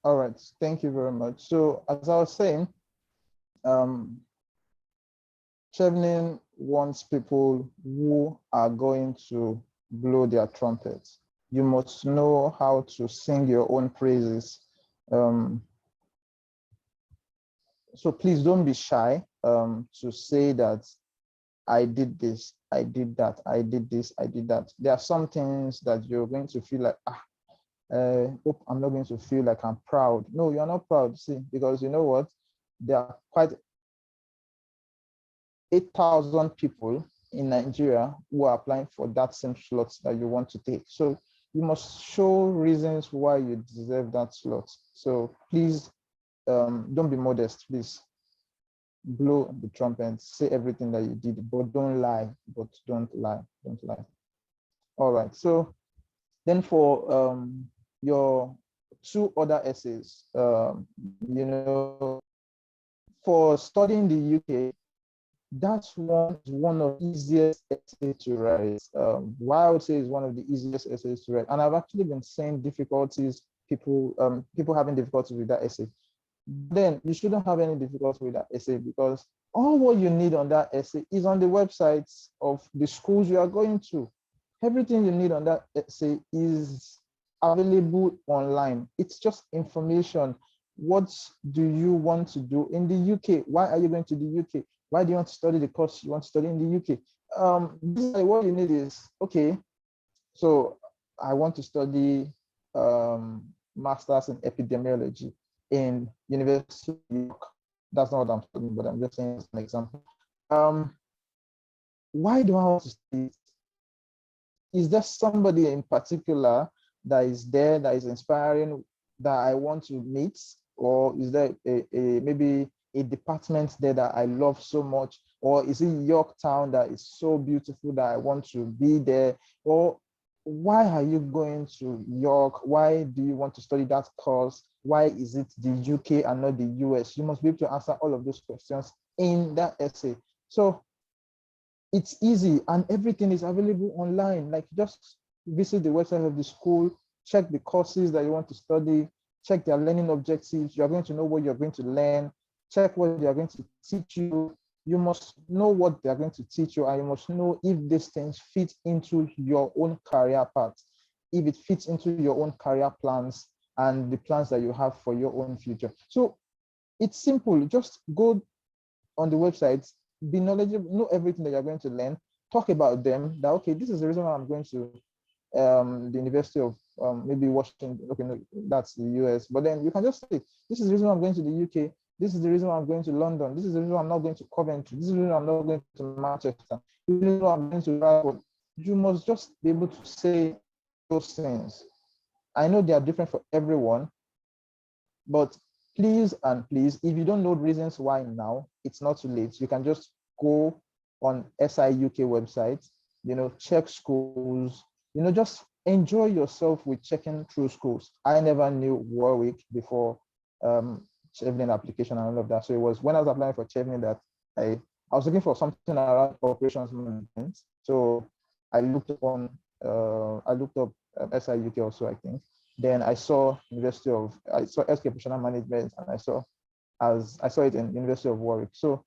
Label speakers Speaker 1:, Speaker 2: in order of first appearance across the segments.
Speaker 1: All right, thank you very much. So as I was saying, Chevening wants people who are going to blow their trumpets. You must know how to sing your own praises. So please don't be shy to say that I did this, I did that, I did this, I did that. There are some things that you're going to feel like, hope I'm not going to feel like I'm proud. No, you're not proud, see, because you know what? There are quite 8,000 people in Nigeria who are applying for that same slot that you want to take. So you must show reasons why you deserve that slot. So please don't be modest, please. Blow the trumpet, say everything that you did, but don't lie, don't lie. All right, so then for your two other essays, you know, for studying the UK, that's one of the easiest essays to write. Why I would say is one of the easiest essays to write. And I've actually been seeing difficulties, people having difficulties with that essay. Then you shouldn't have any difficulty with that essay, because all what you need on that essay is on the websites of the schools you are going to. Everything you need on that essay is available online. It's just information. What do you want to do in the UK? Why are you going to the UK? Why do you want to study the course you want to study in the UK? What you need is, okay, so I want to study master's in epidemiology in University of New York. That's not what I'm studying, but I'm just saying as an example. Why do I want to study? Is there somebody in particular that is there, that is inspiring, that I want to meet? Or is there maybe a department there that I love so much? Or is it Yorktown that is so beautiful that I want to be there? Or why are you going to York? Why do you want to study that course? Why is it the UK and not the US? You must be able to answer all of those questions in that essay. So it's easy and everything is available online. Like, just visit the website of the school, check the courses that you want to study, check their learning objectives. You're going to know what you're going to learn, check what they're going to teach you. You must know what they're going to teach you, and you must know if these things fit into your own career path, if it fits into your own career plans and the plans that you have for your own future. So it's simple. Just go on the website, be knowledgeable, know everything that you're going to learn, talk about them, that, okay, this is the reason why I'm going to the University of maybe Washington, okay, no, that's the US, but then you can just say, this is the reason why I'm going to the UK, this is the reason why I'm going to London, this is the reason why I'm not going to Coventry, this is the reason why I'm not going to Manchester, this is the reason why I'm going to Bradford. You must just be able to say those things. I know they are different for everyone, but please and please, if you don't know reasons why now, it's not too late. You can just go on SI UK website, check schools, just enjoy yourself with checking through schools. I never knew Warwick before Chevening application and all of that. So it was when I was applying for Chevening that I was looking for something around operations management. So I looked up SI UK also, I think. Then I saw SK Professional Management, and I saw it in University of Warwick. So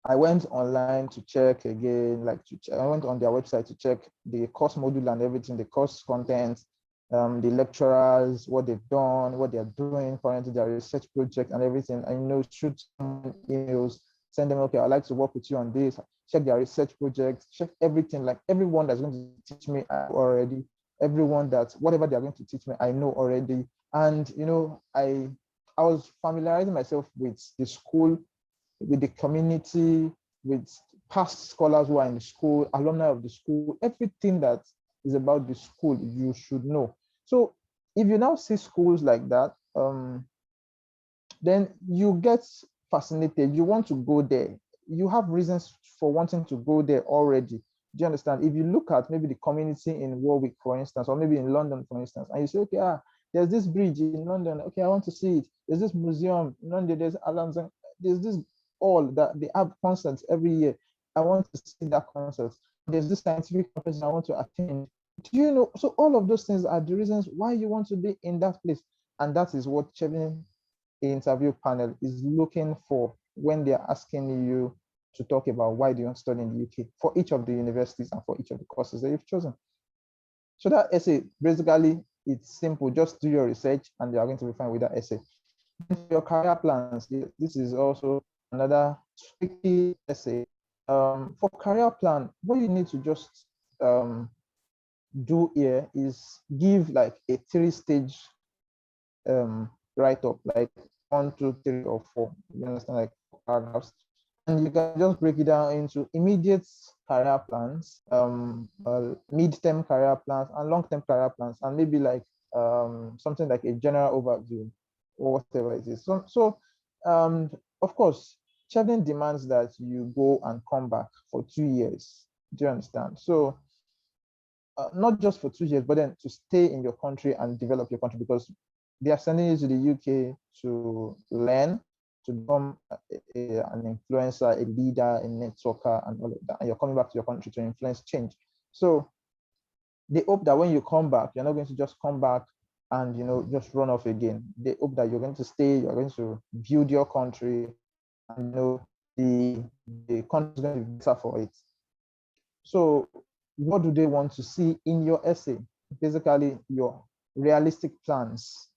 Speaker 1: I went online to check again, I went on their website to check the course module and everything, the course content, the lecturers, what they've done, what they're doing currently, their research project and everything. I shoot some emails, send them, okay, I'd like to work with you on this, check their research project, check everything, like everyone that's going to teach me already, everyone that whatever they're going to teach me, I know already. And, I was familiarizing myself with the school, with the community, with past scholars who are in the school, alumni of the school, everything that is about the school, you should know. So if you now see schools like that, then you get fascinated. You want to go there. You have reasons for wanting to go there already. Do you understand? If you look at maybe the community in Warwick, for instance, or maybe in London, for instance, and you say, okay, there's this bridge in London. Okay, I want to see it. There's this museum in London. There's this all that they have concerts every year. I want to see that concert. There's this scientific conference I want to attend. Do you know? So all of those things are the reasons why you want to be in that place. And that is what Chevening interview panel is looking for when they're asking you to talk about why do you want to study in the UK for each of the universities and for each of the courses that you've chosen. So that essay, basically, it's simple. Just do your research and you are going to be fine with that essay. Your career plans, this is also another tricky essay. For career plan, what you need to just do here is give like a 3-stage write up, like 1, 2, 3, or 4. You understand, like paragraphs, and you can just break it down into immediate career plans, mid-term career plans, and long-term career plans, and maybe like something like a general overview or whatever it is. Of course, Chevening demands that you go and come back for 2 years. Do you understand? So not just for 2 years, but then to stay in your country and develop your country, because they are sending you to the UK to learn, to become an influencer, a leader, a networker, and all of that. And you're coming back to your country to influence change. So they hope that when you come back, you're not going to just come back and just run off again. They hope that you're going to stay, you're going to build your country, and the country is going to be better for it. So what do they want to see in your essay? Basically, your realistic plans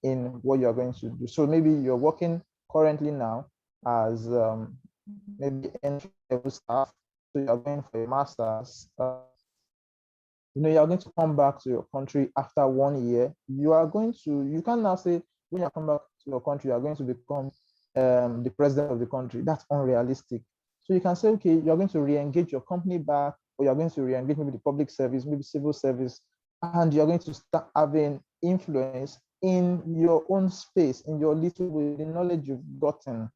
Speaker 1: in what you're going to do. So maybe you're working currently now as maybe entry-level staff, so you're going for a master's. You're going to come back to your country after 1 year. You can now say, when you come back to your country, you're going to become the president of the country. That's unrealistic. So you can say, okay, you're going to re-engage your company back, or you're going to re-engage maybe the public service, maybe civil service, and you're going to start having influence in your own space, in your little way, the knowledge you've gotten.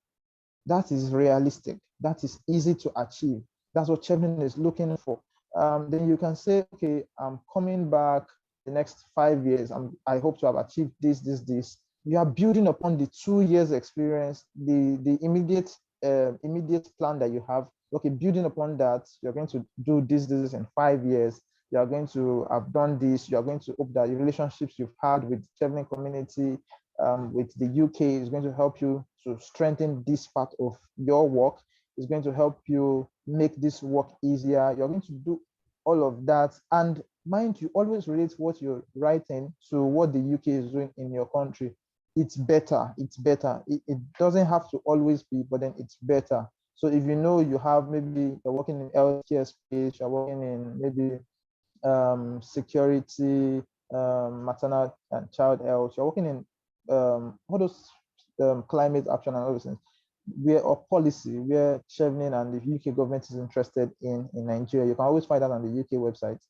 Speaker 1: That is realistic. That is easy to achieve. That's what Chevening is looking for. Then you can say, okay, I'm coming back the next 5 years. I hope to have achieved this, this, this. You are building upon the 2 years experience, the immediate plan that you have. Okay, building upon that, you're going to do this in 5 years. You are going to have done this. You are going to hope that the relationships you've had with the Chevening community, with the UK, is going to help you to strengthen this part of your work. It's going to help you make this work easier. You're going to do all of that. And mind you, always relate what you're writing to what the UK is doing in your country. It's better. It doesn't have to always be, but then it's better. So if you have, maybe you're working in healthcare space, you're working in maybe security, maternal and child health, you're working in all those climate action and all those things, or policy, where Chevening and the UK government is interested in Nigeria, you can always find that on the UK website.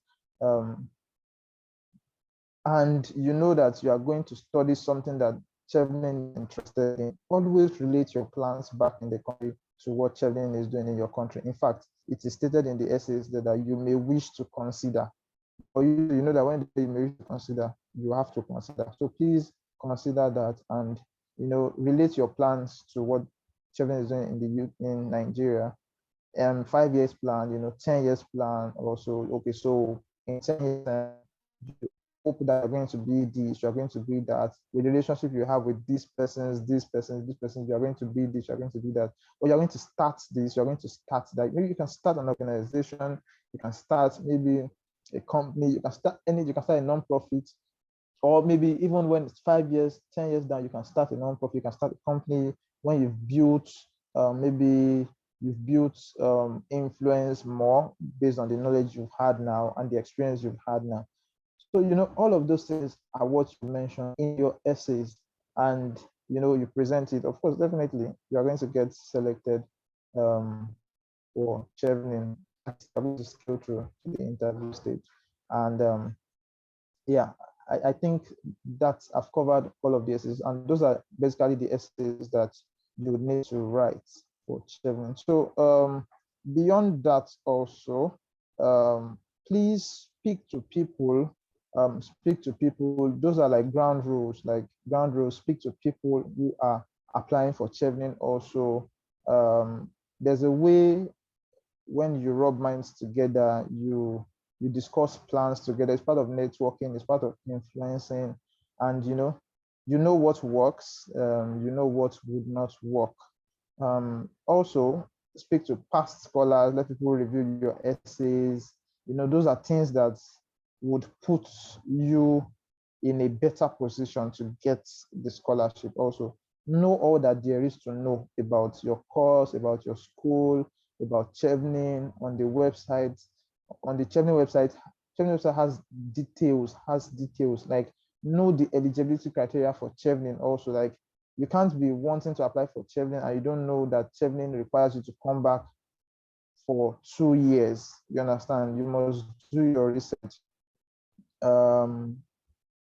Speaker 1: And you know that you are going to study something that Chevening is interested in, always relate your plans back in the country to what Chevening is doing in your country. In fact, it is stated in the essays that you may wish to consider, or you know that when you may wish to consider, you have to consider. So please consider that, and relate your plans to what Chevening is doing in Nigeria. 5 years plan, 10 years plan also. Okay, so in 10 years, you hope that you're going to be this, you're going to be that. With the relationship you have with these persons, you're going to be this, you're going to be that. Or you're going to start this, you're going to start that. Maybe you can start an organization, you can start maybe a company, you can start a non-profit, or maybe even when it's 5 years, 10 years down, you can start a non-profit, you can start a company when you've built, maybe you've built influence more based on the knowledge you've had now and the experience you've had now. So, all of those things are what you mentioned in your essays, and, you present it. Of course, definitely, you are going to get selected for Chevening. I'm going to scale through to the interview stage. And yeah, I think that I've covered all of the essays, and those are basically the essays that you would need to write for Chevening. So beyond that also, please speak to people. Those are like ground rules. Speak to people who are applying for Chevening also. There's a way, when you rub minds together, you you discuss plans together. It's part of networking, it's part of influencing, and you know what works, you know what would not work. Also, speak to past scholars, let people review your essays. Those are things that would put you in a better position to get the scholarship. Also, know all that there is to know about your course, about your school, about Chevening on the website. On the Chevening website has details, like know the eligibility criteria for Chevening also. Like, you can't be wanting to apply for Chevening and you don't know that Chevening requires you to come back for 2 years. You understand? You must do your research.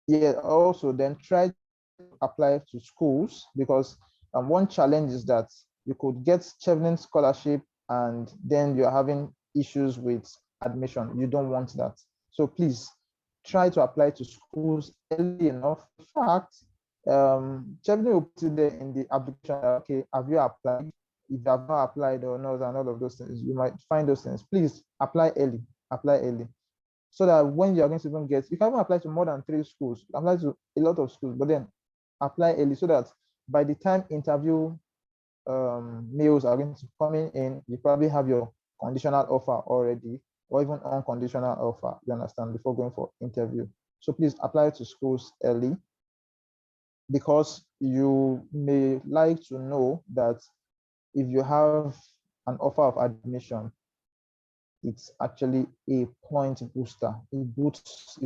Speaker 1: Yeah, also then try to apply to schools, because one challenge is that you could get Chevening scholarship and then you're having issues with admission. You don't want that. So please try to apply to schools early enough. In fact, Chevening will put it there in the application. Okay, have you applied? If you have not applied or not, and all of those things, you might find those things. Please apply early. Apply early, so that when you're going to even get, you can even apply to more than 3 schools, apply to a lot of schools, but then apply early, so that by the time interview mails are going to come in, you probably have your conditional offer already, or even unconditional offer, you understand, before going for interview. So please apply to schools early, because you may like to know that if you have an offer of admission, it's actually a point booster. It boosts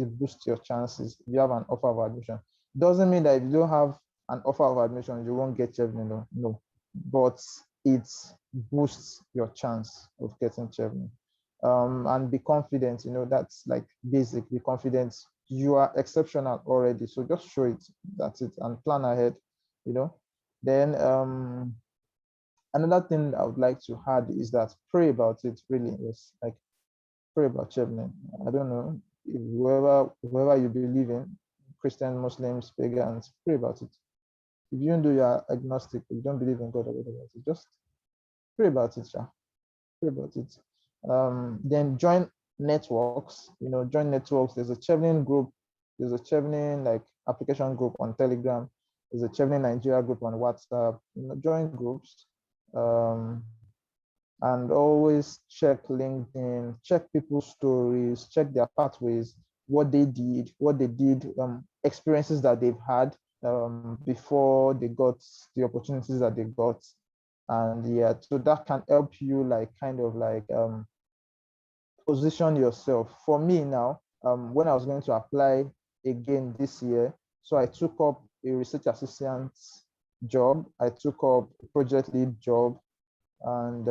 Speaker 1: your chances if you have an offer of admission. Doesn't mean that if you don't have an offer of admission, you won't get Chevening. No, but it boosts your chance of getting Chevening. And be confident. That's like basic. Be confident. You are exceptional already, so just show it. That's it, and plan ahead. Then another thing I would like to add is that pray about it. Really, yes, like pray about Chevening. I don't know if whoever you believe in, Christian, Muslims, pagans, pray about it. If you don't do, you're agnostic, if you don't believe in God or whatever, just pray about it, yeah. Pray about it. Then join networks. Join networks. There's a Chevening group. There's a Chevening like application group on Telegram. There's a Chevening Nigeria group on WhatsApp. Join groups. And always check LinkedIn, check people's stories, check their pathways, what they did, experiences that they've had before they got the opportunities that they got. And yeah, so that can help you like kind of like position yourself. For me now, when I was going to apply again this year, so I took up a research assistant job, I took up a project lead job, and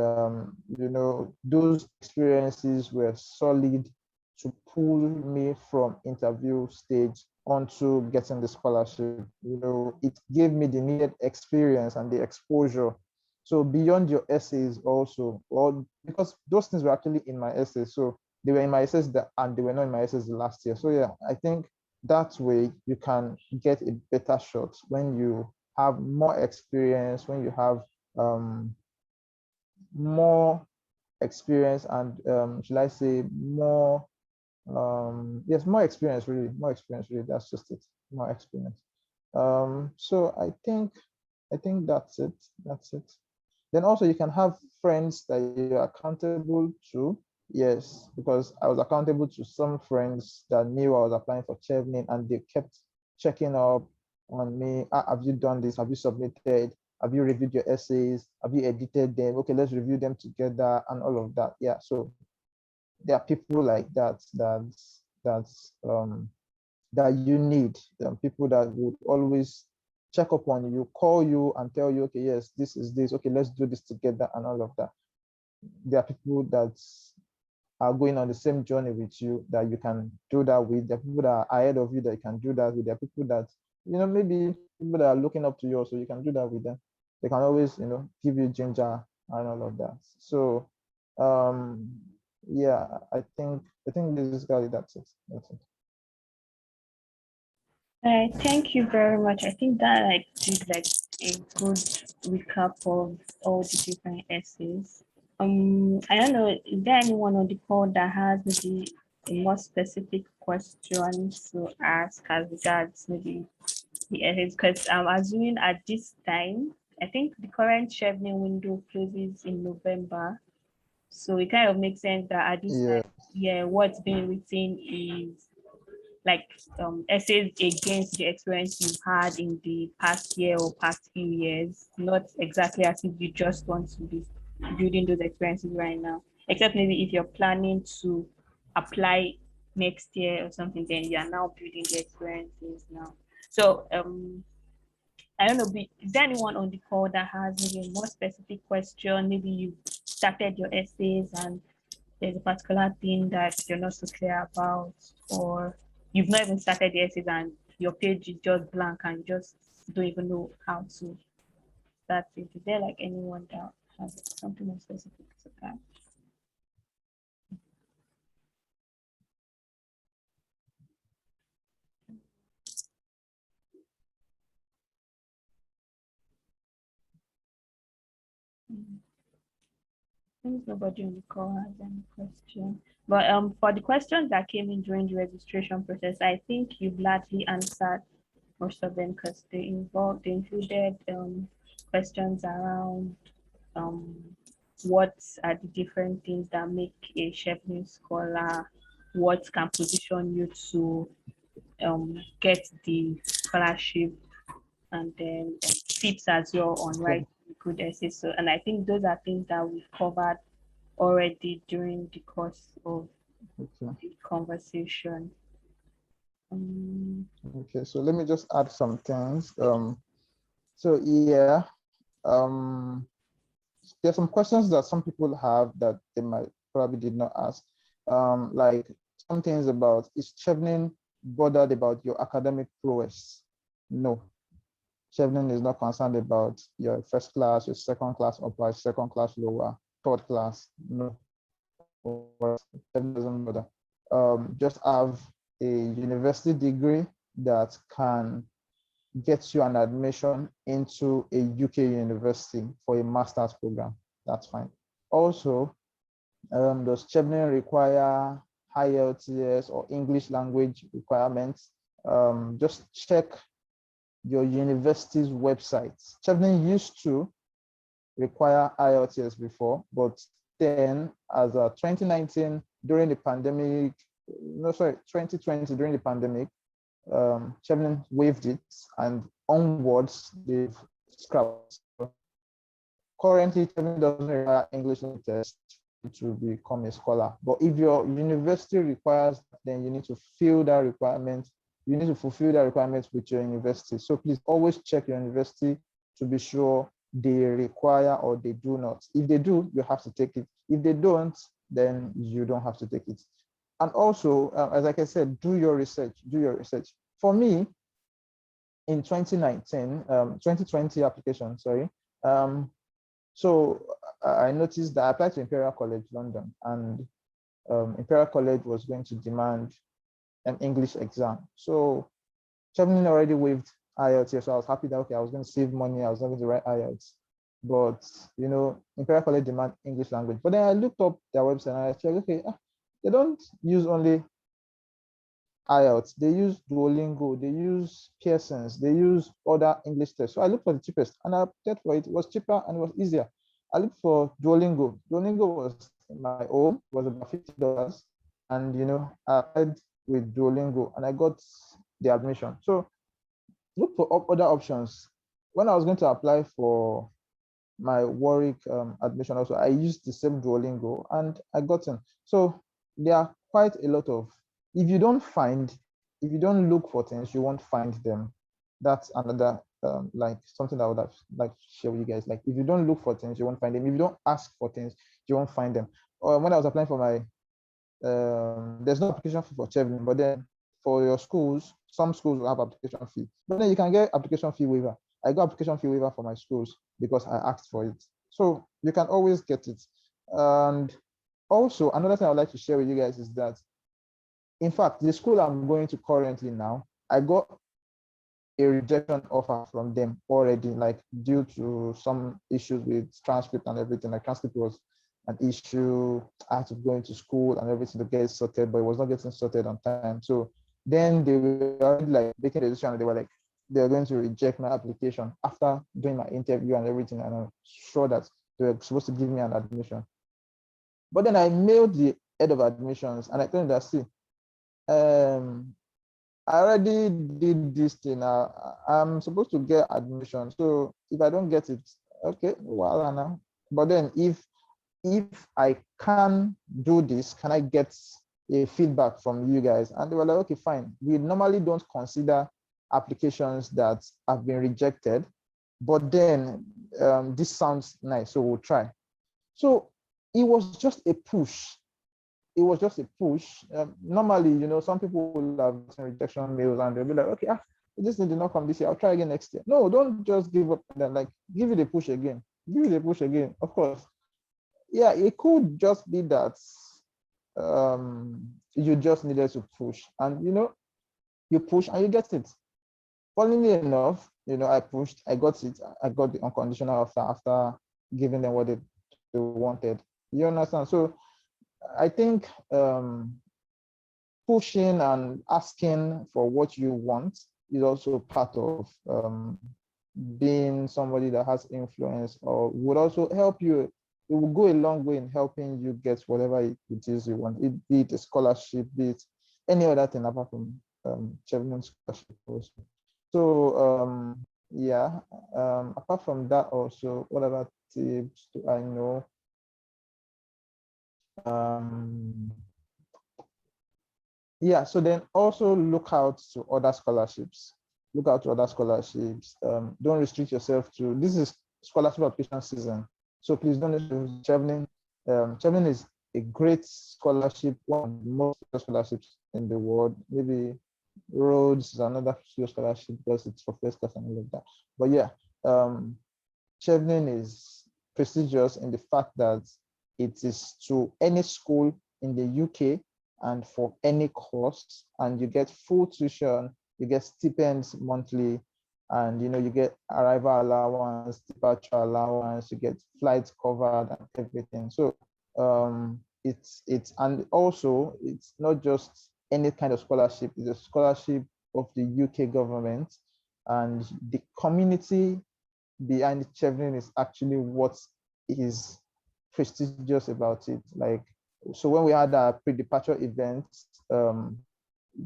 Speaker 1: those experiences were solid to pull me from interview stage onto getting the scholarship. It gave me the needed experience and the exposure. So beyond your essays also, or because those things were actually in my essays, so they were in my essays and they were not in my essays last year. So yeah, I think that way you can get a better shot when you have more experience, when you have more experience, and should I say more yes, more experience, really. That's just it. More experience. So I think that's it. Then also you can have friends that you're accountable to. Yes, because I was accountable to some friends that knew I was applying for Chevening, and they kept checking up on me. Have you done this? Have you submitted? Have you reviewed your essays? Have you edited them? Okay, let's review them together and all of that. Yeah, so there are people like that you need. People that would always check up on you, call you and tell you, okay, yes, this is this. Okay, let's do this together and all of that. There are people that are going on the same journey with you that you can do that with. There are people that are ahead of you that you can do that with. There are people that, maybe people that are looking up to you, so you can do that with them. They can always, give you ginger and all of that. So, yeah, I think basically that's it. That's it.
Speaker 2: Thank you very much. I think that did a good recap of all the different essays. I don't know, is there anyone on the call that has maybe a more specific question to ask as regards maybe the essays, because I'm assuming at this time, I think the current Chevening window closes in November. So it kind of makes sense that at this
Speaker 1: Yeah.
Speaker 2: time, yeah, what's being written is like essays against the experience you've had in the past year or past few years, not exactly as if you just want to be building those experiences right now. Except maybe if you're planning to apply next year or something, then you are now building the experiences now. So I don't know, is there anyone on the call that has maybe a more specific question? Maybe you started your essays and there's a particular thing that you're not so clear about, or you've not even started the essays and your page is just blank and you just don't even know how to start it. Is there like anyone that has something more specific to that? Since nobody on the call has any question. But for the questions that came in during the registration process, I think you've largely answered most of them because they included questions around um, what are the different things that make a Chevening scholar, what can position you to get the scholarship, and then tips as well on
Speaker 1: Okay.
Speaker 2: writing good essays. So, and I think those are things that we've covered already during the course of
Speaker 1: Okay.
Speaker 2: the conversation.
Speaker 1: Okay. So let me just add some things. So yeah, um, there's some questions that some people have that they might probably did not ask. Like some things about, is Chevening bothered about your academic prowess? No, Chevening is not concerned about your first class, your second class upper, second class lower, third class. No, Chevening doesn't bother. Just have a university degree that can get you an admission into a UK university for a master's program. That's fine. Also, does Chevening require high LTS or English language requirements? Just check your university's website. Chevening used to require IELTS before, but then as of 2019 during the pandemic, no, sorry, 2020 during the pandemic, Chevening waived it, and onwards they've scrapped. So currently, Chevening doesn't require English test to become a scholar. But if your university requires, then you need to fill that requirement. You need to fulfill that requirement with your university. So please always check your university to be sure they require or they do not. If they do, you have to take it. If they don't, then you don't have to take it. And also, as like I said, do your research. Do your research. For me, in 2019, 2020 application, sorry. So I noticed that I applied to Imperial College London, and Imperial College was going to demand an English exam. So Chevening already waived IELTS, so I was happy that okay, I was going to save money. I was not going to write IELTS, but Imperial College demand English language. But then I looked up their website and I checked, okay, they don't use only IELTS, they use Duolingo, they use Pearson's, they use other English tests. So I looked for the cheapest and I opted for it. It was cheaper and it was easier. I looked for Duolingo. Duolingo was my own, was about $50. And I applied with Duolingo and I got the admission. So look for other options. When I was going to apply for my Warwick admission also, I used the same Duolingo and I got in. So there are quite a lot of, if you don't look for things, you won't find them. That's another like something that I would have like share with you guys. Like if you don't look for things, you won't find them. If you don't ask for things, you won't find them. When I was applying for my there's no application fee for Chevening, but then for your schools, some schools will have application fee. But then you can get application fee waiver. I got application fee waiver for my schools because I asked for it. So you can always get it. And also another thing I'd like to share with you guys is that, in fact, the school I'm going to currently now, I got a rejection offer from them already, like due to some issues with transcript and everything. Like transcript was an issue. I had to go into school and everything to get it sorted, but it was not getting sorted on time. So then they were already like making a decision, and they were like, they're going to reject my application after doing my interview and everything. And I'm sure that they were supposed to give me an admission. But then I mailed the head of admissions and I told him that, see, I already did this thing. I'm supposed to get admission. So if I don't get it, okay, well, now. But then if I can do this, can I get a feedback from you guys? And they were like, okay, fine. We normally don't consider applications that have been rejected, but then this sounds nice, so we'll try. So it was just a push. It was just a push. Normally, some people will have rejection mails and they'll be like, okay, this thing did not come this year. I'll try again next year. No, don't just give up. Then, like, give it a push again. Give it a push again. Of course, yeah, it could just be that you just needed to push, and you push and you get it. Funnily enough, I pushed, I got it. I got the unconditional offer after giving them what they wanted. You understand? So I think pushing and asking for what you want is also part of being somebody that has influence, or would also help you. It will go a long way in helping you get whatever it is you want, be it a scholarship, be it any other thing apart from Chevening Scholarship also. So yeah, apart from that also, what other tips do I know? Yeah, so then also look out to other scholarships. Look out to other scholarships. Don't restrict yourself to, this is scholarship application season. So please don't restrict Chevening. Chevening is a great scholarship, one of the most scholarships in the world. Maybe Rhodes is another scholarship because it's for first class and all of that. But yeah, Chevening is prestigious in the fact that it is to any school in the UK and for any course, and you get full tuition, you get stipends monthly, and you get arrival allowance, departure allowance, you get flights covered and everything. So it's and also it's not just any kind of scholarship, it's a scholarship of the UK government, and the community behind Chevening is actually what is prestigious about it. Like, so when we had our pre-departure event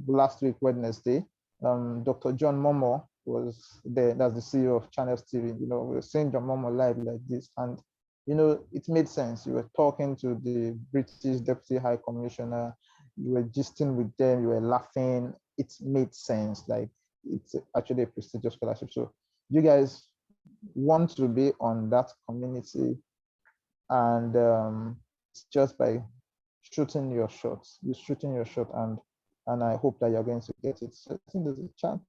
Speaker 1: last week, Wednesday, Dr. John Momo was there. That's the CEO of Channels TV. We were seeing John Momo live like this, and it made sense. You were talking to the British Deputy High Commissioner, you were gisting with them, you were laughing. It made sense. Like, it's actually a prestigious scholarship. So you guys want to be on that community, and it's just by shooting your shot. You're shooting your shot, and I hope that you're going to get it. So I think there's a chat.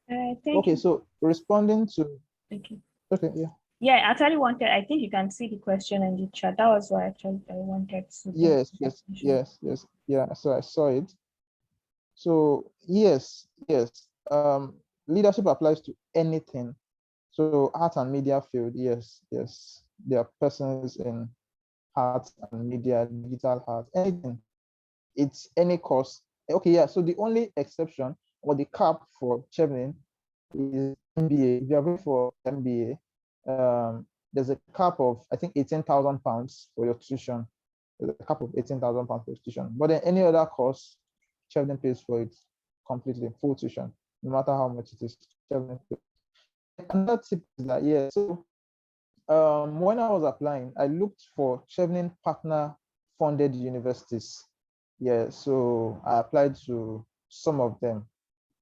Speaker 1: Okay, so responding to.
Speaker 2: Thank you.
Speaker 1: Okay, yeah.
Speaker 2: Yeah, I actually wanted, I think you can see the question in the chat. That was why I wanted to.
Speaker 1: Yes. Yeah, so I saw it. So yes. Leadership applies to anything. So art and media field, yes. There are persons in art and media, digital art, anything. It's any course. Okay, yeah. So the only exception or the cap for Chevening is MBA. If you're going for MBA, there's a cap of, I think, £18,000 for your tuition. There's a cap of £18,000 for your tuition. But then any other course, Chevening pays for it completely, full tuition, no matter how much it is. Chevening pays. Another tip is that, yeah, so when I was applying, I looked for Chevening partner funded universities. Yeah, so I applied to some of them.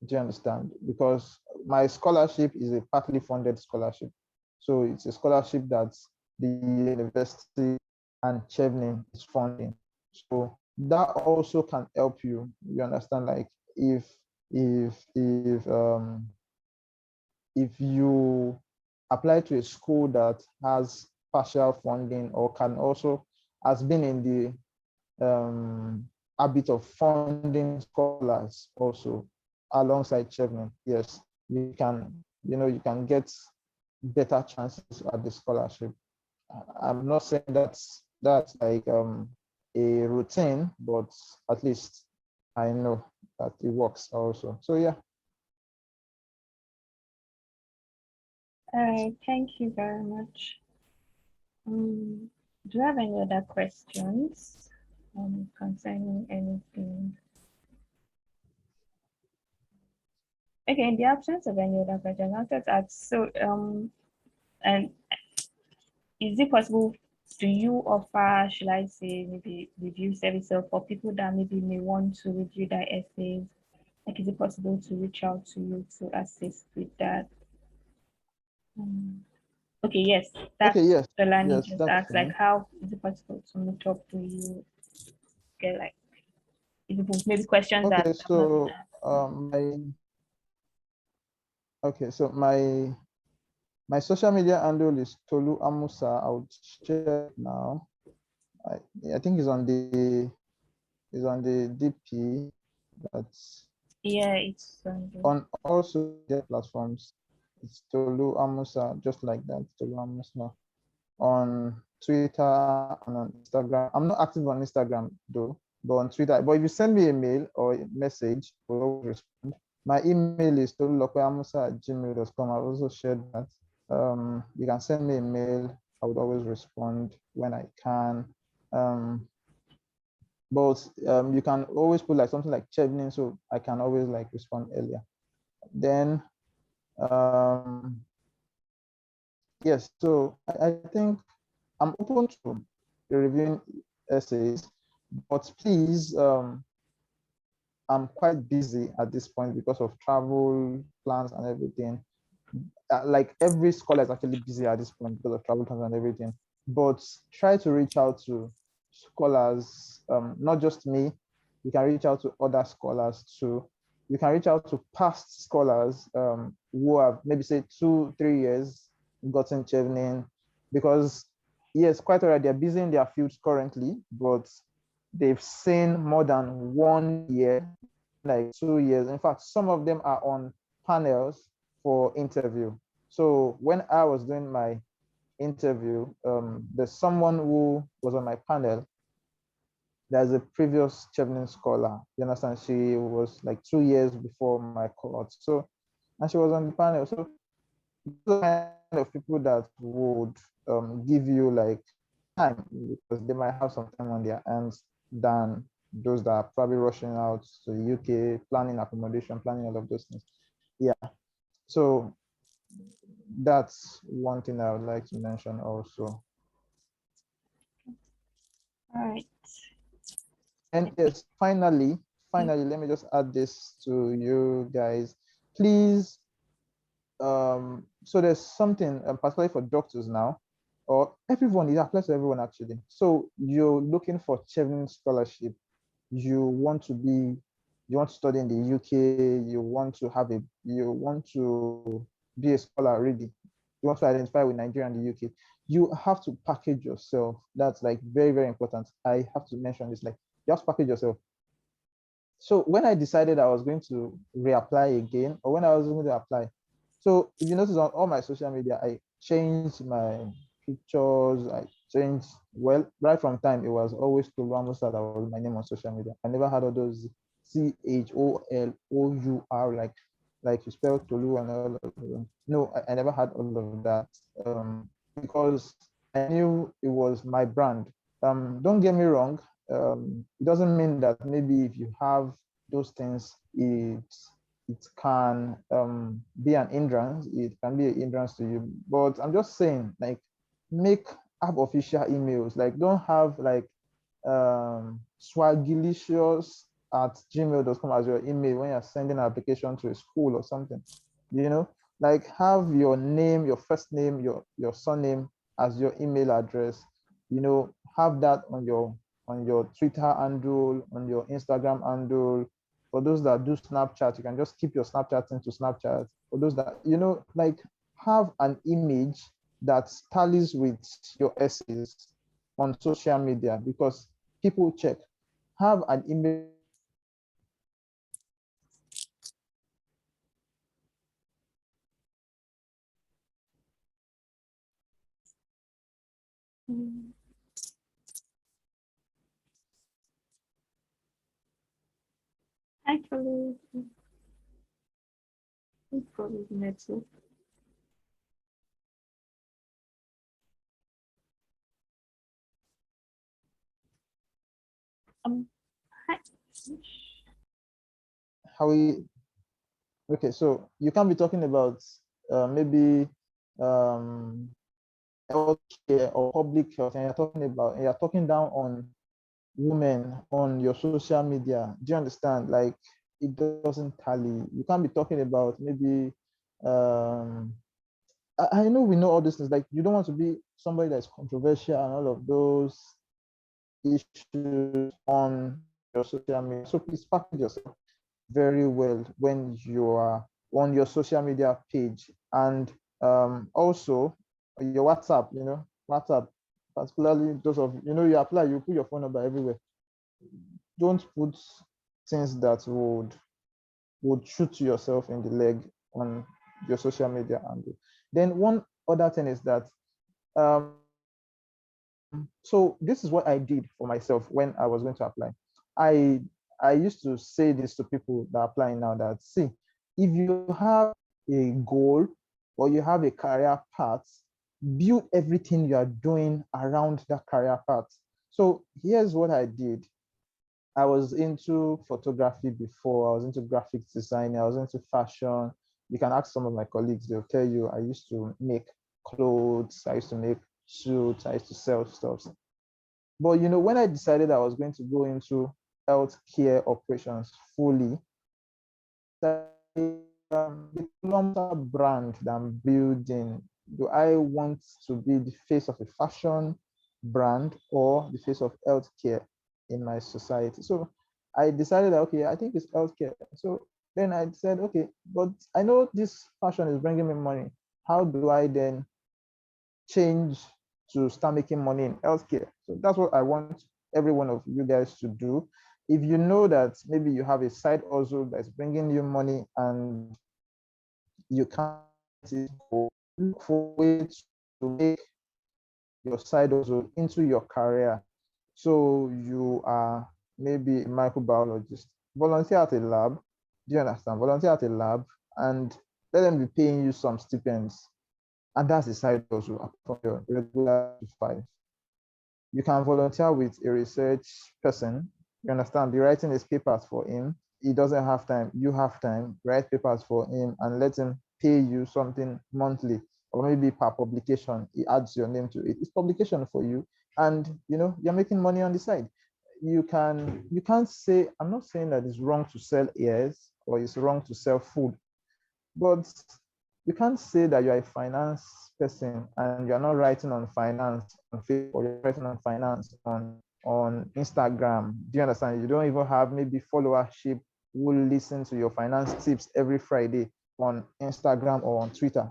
Speaker 1: Do you understand? Because my scholarship is a partly funded scholarship. So it's a scholarship that the university and Chevening is funding. So that also can help you. You understand? Like, if you apply to a school that has partial funding or can also has been in the habit of funding scholars also alongside Chevening, yes, you can get better chances at the scholarship. I'm not saying that's like a routine, but at least I know that it works also. So yeah.
Speaker 2: All right, thank you very much. Do you have any other questions concerning anything? Okay, in the absence of any other questions, I wanted to ask, so and is it possible, do you offer, should I say, maybe review services for people that maybe may want to review their essays? Like, is it possible to reach out to you to assist with that? Okay, yes,
Speaker 1: Okay,
Speaker 2: that's
Speaker 1: yes,
Speaker 2: Delani
Speaker 1: yes,
Speaker 2: just
Speaker 1: that's
Speaker 2: asked, like,
Speaker 1: fine.
Speaker 2: how is it possible to meet up to you? Get like, maybe questions that
Speaker 1: Okay,
Speaker 2: have not been
Speaker 1: so okay, so my social media handle is Tolu Amusa. I would share it now. I, I think it's on the DP. That's
Speaker 2: yeah, it's
Speaker 1: on all social media platforms. It's Tolu Amusa, just like that. Tolu Amusa on Twitter and on Instagram. I'm not active on Instagram though, but on Twitter. But if you send me a mail or a message, I will always respond. My email is tolulopeamusa@gmail.com. I've also shared that. You can send me a mail. I would always respond when I can. But you can always put like something like Chevening, so I can always like respond earlier. Then yes, so I think I'm open to reviewing essays, but please, I'm quite busy at this point because of travel plans and everything. Like every scholar is actually busy at this point because of travel plans and everything. But try to reach out to scholars, not just me. You can reach out to other scholars too. You can reach out to past scholars who have maybe say 2-3 years gotten Chevening, because yes, quite alright, they're busy in their fields currently, but they've seen more than 1 year, like 2 years. In fact, some of them are on panels for interview. So when I was doing my interview, there's someone who was on my panel. There's a previous Chevening scholar. You understand? She was like 2 years before my cohort. So, and she was on the panel. So, those kind of people that would give you like time, because they might have some time on their hands than those that are probably rushing out to the UK, planning accommodation, planning all of those things. Yeah. So that's one thing I would like to mention also.
Speaker 2: all right.
Speaker 1: And yes, finally, let me just add this to you guys. Please, so there's something, particularly for doctors now, or everyone, it applies to everyone actually. So you're looking for Chevening scholarship, you want to be, you want to study in the UK, you want to be a scholar already, you want to identify with Nigeria and the UK, you have to package yourself. That's like very, very important. I have to mention this, like you have to package yourself. So when I decided I was going to reapply again, or when I was going to apply, so if you notice on all my social media, I changed my pictures, I changed, well, right from time, it was always Tolu Amusa that was my name on social media. I never had all those CHOLOUR, like you spell Tolu and all of them. No, I never had all of that, because I knew it was my brand. Don't get me wrong, it doesn't mean that maybe if you have those things, it can be an hindrance. It can be a hindrance to you. But I'm just saying, like, have official emails. Like, don't have like swagilicious@gmail.com as your email when you're sending an application to a school or something. You know, like have your name, your first name, your surname as your email address. Have that on your Twitter handle, on your Instagram handle. For those that do Snapchat, you can just keep your Snapchat into Snapchat. For those that, like, have an image that tallies with your essays on social media, because people check. Have an image
Speaker 2: Mm. Actually, it's probably network. Um, hi.
Speaker 1: How we okay, so you can be talking about maybe um healthcare or public health, and you're talking down on women on your social media. Do you understand? Like, it doesn't tally. You can't be talking about maybe um I know we know all these things. Like, you don't want to be somebody that's controversial and all of those issues on your social media. So please package yourself very well when you are on your social media page. And also your WhatsApp, WhatsApp, particularly those of, you apply, you put your phone number everywhere. Don't put things that would shoot yourself in the leg on your social media handle. Then one other thing is that so this is what I did for myself when I was going to apply. I I used to say this to people that are applying now, that see, if you have a goal or you have a career path, build everything you are doing around that career path. So here's what I did. I was into photography before, I was into graphics design, I was into fashion. You can ask some of my colleagues, they'll tell you I used to make clothes, I used to make suits, I used to sell stuff. But when I decided I was going to go into healthcare operations fully, the kilometer brand that I'm building, do I want to be the face of a fashion brand or the face of healthcare in my society? So I decided that, okay, I think it's healthcare. So then I said, okay, but I know this fashion is bringing me money. How do I then change to start making money in healthcare? So that's what I want every one of you guys to do. If you know that maybe you have a side hustle that's bringing you money and you can't look for ways to make your side hustle into your career. So you are maybe a microbiologist, volunteer at a lab. Do you understand? Volunteer at a lab and let them be paying you some stipends. And that's the side hustle apart from your regular 5. You can volunteer with a research person. You understand? Be writing his papers for him. He doesn't have time. You have time. Write papers for him and let him pay you something monthly or maybe per publication. He adds your name to it. It's publication for you, and you're making money on the side. You can't say, I'm not saying that it's wrong to sell ears or it's wrong to sell food, but you can't say that you're a finance person and you're not writing on finance on Facebook, or you're writing on finance on Instagram. Do you understand? You don't even have maybe followership who will listen to your finance tips every Friday on Instagram or on Twitter.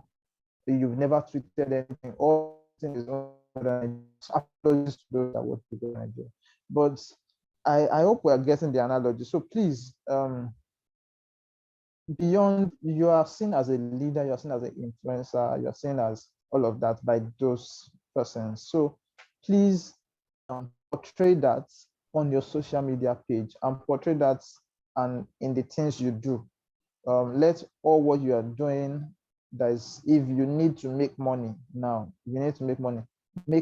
Speaker 1: You've never tweeted anything. All things is apologies to those that work with Nigeria. But I hope we're getting the analogy. So please, beyond, you are seen as a leader, you're seen as an influencer, you're seen as all of that by those persons. So please portray that on your social media page and portray that and in the things you do. Let all what you are doing, that is, if you need to make money now, you need to make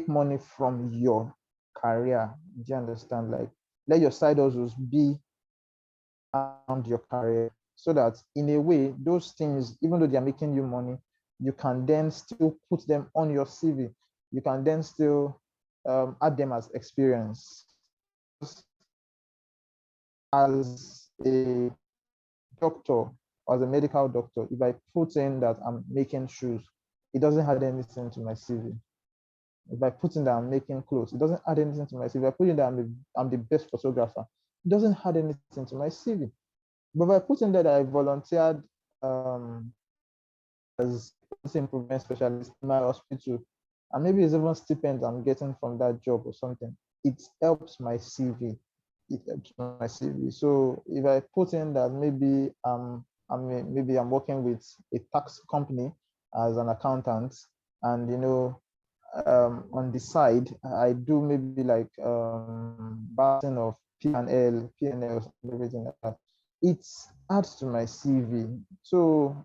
Speaker 1: money from your career. Do you understand? Like, let your side hustles be around your career, so that in a way, those things, even though they are making you money, you can then still put them on your CV. You can then still add them as experience. As a doctor, as a medical doctor, if I put in that I'm making shoes, it doesn't add anything to my CV. If I put in that I'm making clothes, it doesn't add anything to my CV. If I put in that I'm the best photographer, it doesn't add anything to my CV. But if I put in that I volunteered as improvement specialist in my hospital, and maybe it's even stipend I'm getting from that job or something, it helps my CV. It helps my CV. So if I put in that maybe maybe I'm working with a tax company as an accountant, and on the side, I do maybe like balancing of P&L, everything like that. It adds to my CV. So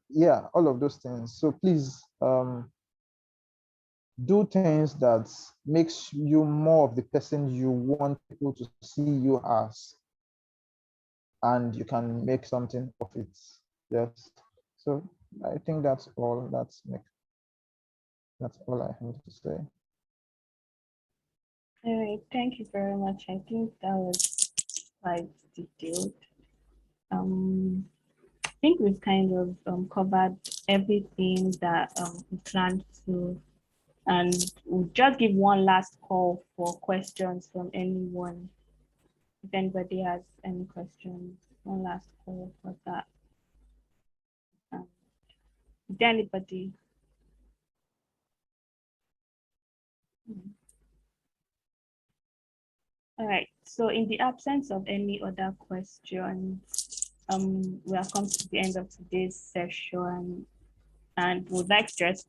Speaker 1: yeah, all of those things. So please do things that makes you more of the person you want people to see you as, and you can make something of it. Yes. So I think that's all. That's all I have to say.
Speaker 2: All right, thank you very much. I think that was quite detailed. I think we've kind of covered everything that we planned to, and we'll just give one last call for questions from anyone. If anybody has any questions, one last call for that. Is there anybody? All right. So in the absence of any other questions, we have come to the end of today's session, and would like to just.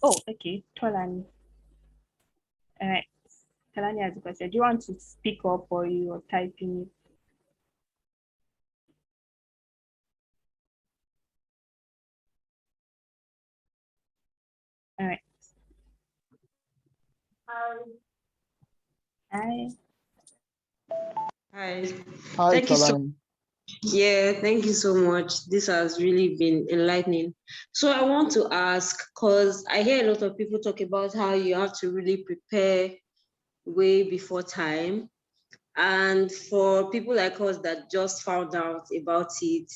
Speaker 2: Oh, okay, Tolani. All right, Tolani has a question. Do you want to speak up or you are typing it? All right. Hi.
Speaker 3: Hi.
Speaker 1: Hi,
Speaker 3: Thank you so
Speaker 1: Tolani.
Speaker 3: Yeah, thank you so much. This has really been enlightening. So I want to ask, because I hear a lot of people talk about how you have to really prepare way before time. And for people like us that just found out about it,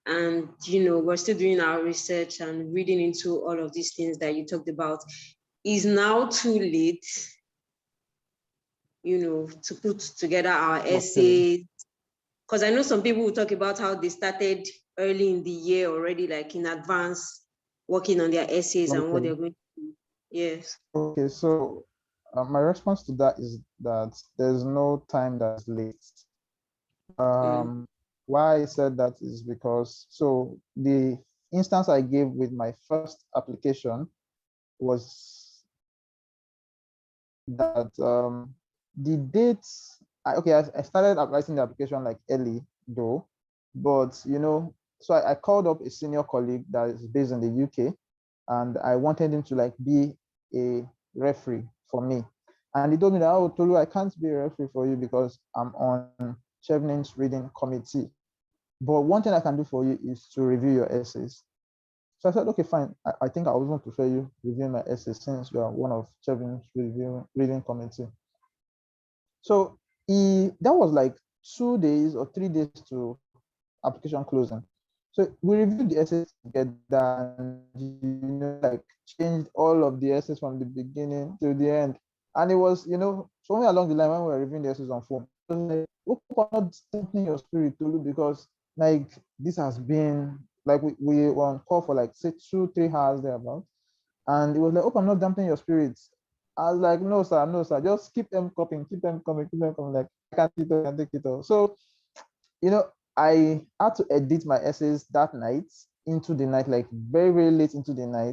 Speaker 3: and we're still doing our research and reading into all of these things that you talked about, is now too late, to put together our
Speaker 1: Okay.
Speaker 3: essays? Because I know some people will talk about how they started early in the year already, like in advance, working on their essays and what
Speaker 1: Okay.
Speaker 3: they're going to do. Yes.
Speaker 1: Okay. So my response to that is that there's no time that's late. Why I said that is because, so the instance I gave with my first application was that the dates, I started writing the application like early though, but so I called up a senior colleague that is based in the UK, and I wanted him to like be a referee for me. And he told me that, oh, Tolu, I can't be a referee for you because I'm on Chevening's reading committee. But one thing I can do for you is to review your essays. So I said, okay, fine. I think I would want to prefer you reviewing my essays since you are one of Chevening's reading committee. So that was like 2 days or 3 days to application closing. So we reviewed the essays together and like changed all of the essays from the beginning to the end. And it was, somewhere along the line when we were reviewing the essays on phone, it was like, hope I'm not dampening your spirit, Tolu, because like this has been like we were on call for like say 2-3 hours thereabout. And it was like, hope I'm not dampening your spirits. I was like, no, sir, just keep them coming, keep them coming, keep them coming. Like, I can't take it all. So, I had to edit my essays that night into the night, like very, very late into the night.